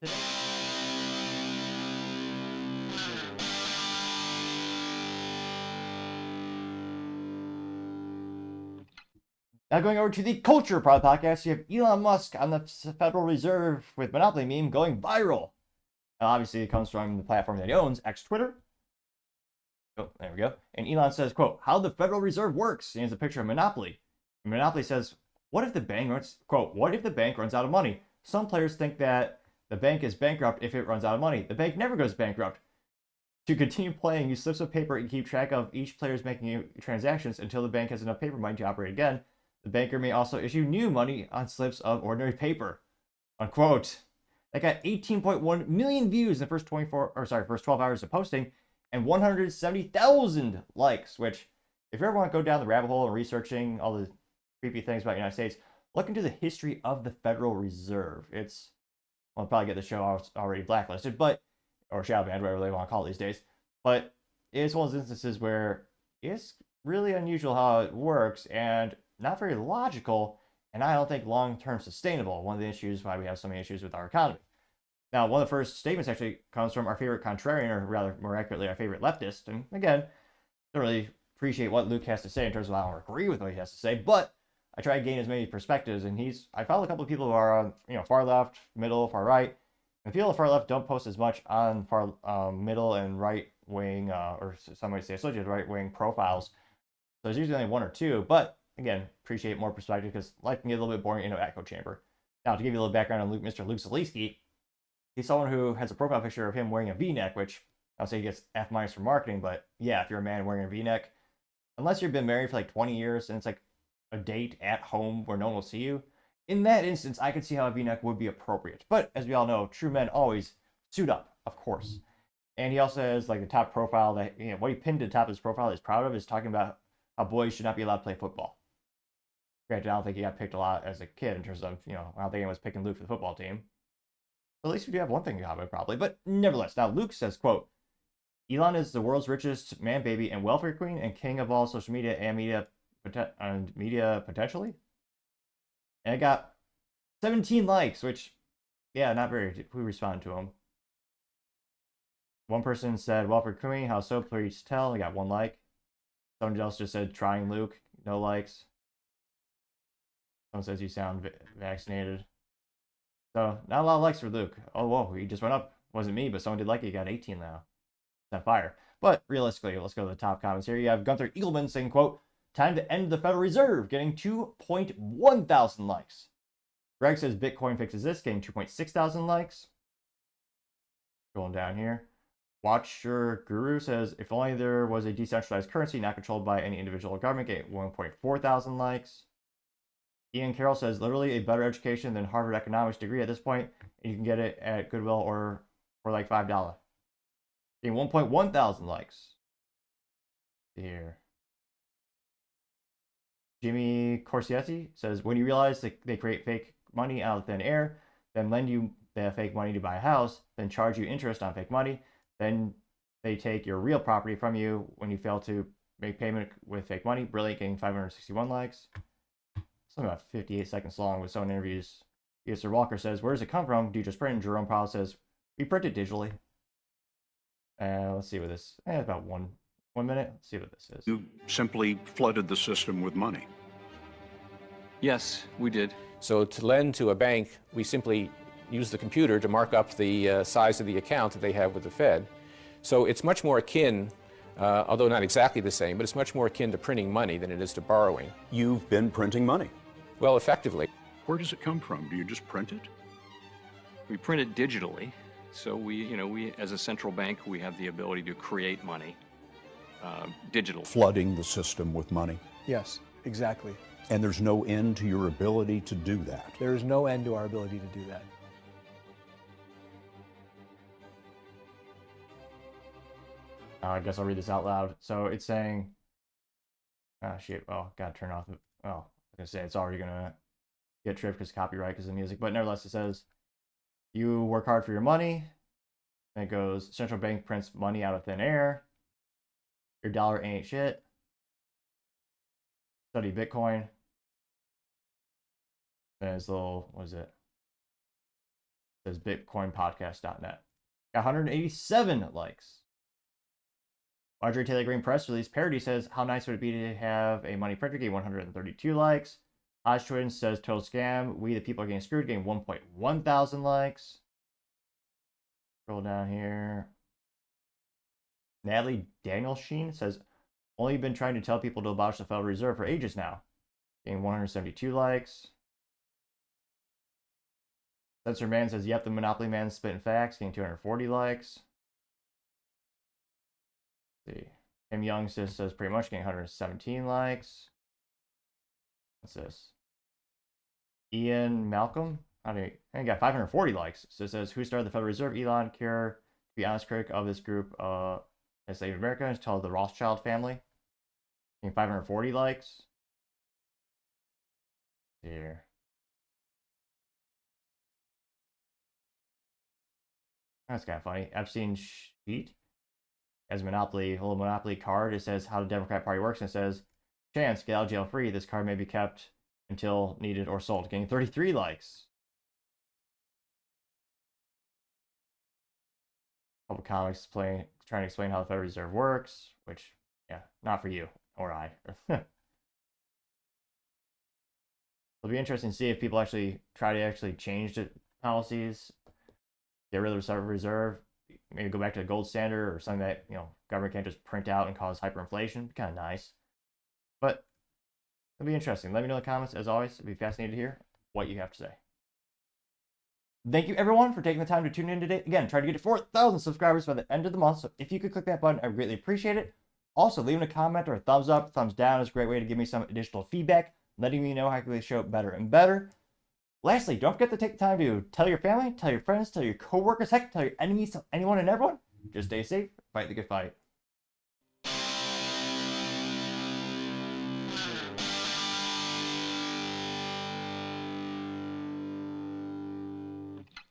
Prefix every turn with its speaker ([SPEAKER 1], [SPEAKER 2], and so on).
[SPEAKER 1] Now going over to the culture part of the podcast, you have Elon Musk on the Federal Reserve with Monopoly meme going viral. Now, obviously, it comes from the platform that he owns, X Twitter. Oh, there we go. And Elon says, quote, how the Federal Reserve works. And he has a picture of Monopoly. And Monopoly says, what if the bank runs, quote, what if the bank runs out of money? Some players think that the bank is bankrupt if it runs out of money. The bank never goes bankrupt. To continue playing, use slips of paper and keep track of each player's making transactions until the bank has enough paper money to operate again. The banker may also issue new money on slips of ordinary paper. Unquote. That got 18.1 million views in the first 12 hours of posting and 170,000 likes, which, if you ever want to go down the rabbit hole and researching all the creepy things about the United States, look into the history of the Federal Reserve. I'll probably get the show already blacklisted, or shadow banned, whatever they want to call it these days. But it's one of those instances where it's really unusual how it works and not very logical, and I don't think long-term sustainable. One of the issues why we have so many issues with our economy. Now, one of the first statements actually comes from our favorite contrarian, or rather, more accurately, our favorite leftist. And again, don't really appreciate what Luke has to say in terms of I don't agree with what he has to say, but I try to gain as many perspectives. And I follow a couple of people who are on, far left, middle, far right. And people on the far left don't post as much on far middle and right wing, or some might say associated right wing profiles. So there's usually only one or two, but again, appreciate more perspective because life can get a little bit boring in an echo chamber. Now, to give you a little background on Mr. Luke Zaleski, he's someone who has a profile picture of him wearing a V-neck, which I'll say he gets F- for marketing, but yeah, if you're a man wearing a V-neck, unless you've been married for like 20 years and it's like a date at home where no one will see you, in that instance, I could see how a V-neck would be appropriate. But as we all know, true men always suit up, of course. And he also has like the top profile that, what he pinned to the top of his profile he's proud of is talking about how boys should not be allowed to play football. Granted, I don't think he got picked a lot as a kid in terms of, I don't think anyone was picking Luke for the football team. But at least we do have one thing in common, probably. But nevertheless, now Luke says, quote, Elon is the world's richest man baby and welfare queen and king of all social media and media potentially. And it got 17 likes, which, yeah, not very. Who responded to him? One person said, welfare queen, how so? Please tell. He got 1 like. Someone else just said, trying Luke, no likes. Someone says you sound vaccinated. So, not a lot of likes for Luke. Oh, whoa, he just went up. Wasn't me, but someone did like it. He got 18 now. It's on fire. But realistically, let's go to the top comments here. You have Gunther Eagleman saying, quote, time to end the Federal Reserve, getting 2.1 thousand likes. Greg says Bitcoin fixes this, getting 2.6 thousand likes. Going down here. Watcher Guru says, if only there was a decentralized currency not controlled by any individual government, getting 1.4 thousand likes. Ian Carroll says, literally a better education than Harvard economics degree at this point, and you can get it at Goodwill or for like $5. Getting 1.1 thousand likes. Here. Jimmy Corsietti says, when you realize that they create fake money out of thin air, then lend you the fake money to buy a house, then charge you interest on fake money, then they take your real property from you when you fail to make payment with fake money. Brilliant, getting 561 likes. Something about 58 seconds long with someone interviews. Sir Walker says, where does it come from? Do you just print? Jerome Powell says, we print it digitally. Let's see what this, about one minute. Let's see what this is.
[SPEAKER 2] You simply flooded the system with money.
[SPEAKER 3] Yes, we did.
[SPEAKER 4] So to lend to a bank, we simply use the computer to mark up the size of the account that they have with the Fed. So it's much more akin, although not exactly the same, but it's much more akin to printing money than it is to borrowing.
[SPEAKER 2] You've been printing money.
[SPEAKER 4] Well, effectively.
[SPEAKER 2] Where does it come from? Do you just print it?
[SPEAKER 3] We print it digitally. So we as a central bank, we have the ability to create money digital.
[SPEAKER 2] Flooding the system with money.
[SPEAKER 5] Yes, exactly.
[SPEAKER 2] And there's no end to your ability to do that.
[SPEAKER 5] There is no end to our ability to do that.
[SPEAKER 1] I guess I'll read this out loud. So it's saying, shit, well, gotta turn off the, well, I was gonna say it's already gonna get tripped because copyright because of the music, but nevertheless it says, you work hard for your money, and it goes, central bank prints money out of thin air, your dollar ain't shit, study Bitcoin, and it's little, what is it? Says bitcoinpodcast.net. Got 187 likes. Marjorie Taylor Greene press release parody says, how nice would it be to have a money printer? Getting 132 likes. Oz Twins says, total scam. We the people are getting screwed. Getting 1.1 thousand likes. Scroll down here. Natalie Danielsheen says, only been trying to tell people to abolish the Federal Reserve for ages now. Getting 172 likes. Censor Man says, yep, the Monopoly Man's spitting facts. Getting 240 likes. Let's see. Kim Young says pretty much, getting 117 likes. What's this? Ian Malcolm. I got 540 likes. So it says, who started the Federal Reserve? Elon. Care to be honest critic of this group enslaved Americans, told the Rothschild family. 540 likes. Here. That's kind of funny. Epstein sheet as Monopoly, a little Monopoly card. It says how the Democrat Party works, and it says, chance, get out of jail free. This card may be kept until needed or sold. Getting 33 likes. Couple comics trying to explain how the Federal Reserve works, which, yeah, not for you or I. It'll be interesting to see if people actually try to change the policies, get rid of the Federal Reserve, maybe go back to the gold standard or something that, government can't just print out and cause hyperinflation. Kind of nice. But it'll be interesting. Let me know in the comments. As always, it'll be fascinating to hear what you have to say. Thank you, everyone, for taking the time to tune in today. Again, try to get to 4,000 subscribers by the end of the month. So if you could click that button, I greatly appreciate it. Also, leaving a comment or a thumbs up, thumbs down is a great way to give me some additional feedback, letting me know how I can make the show better and better. Lastly, don't forget to take the time to tell your family, tell your friends, tell your coworkers, heck, tell your enemies, tell anyone and everyone. Just stay safe, fight the good fight.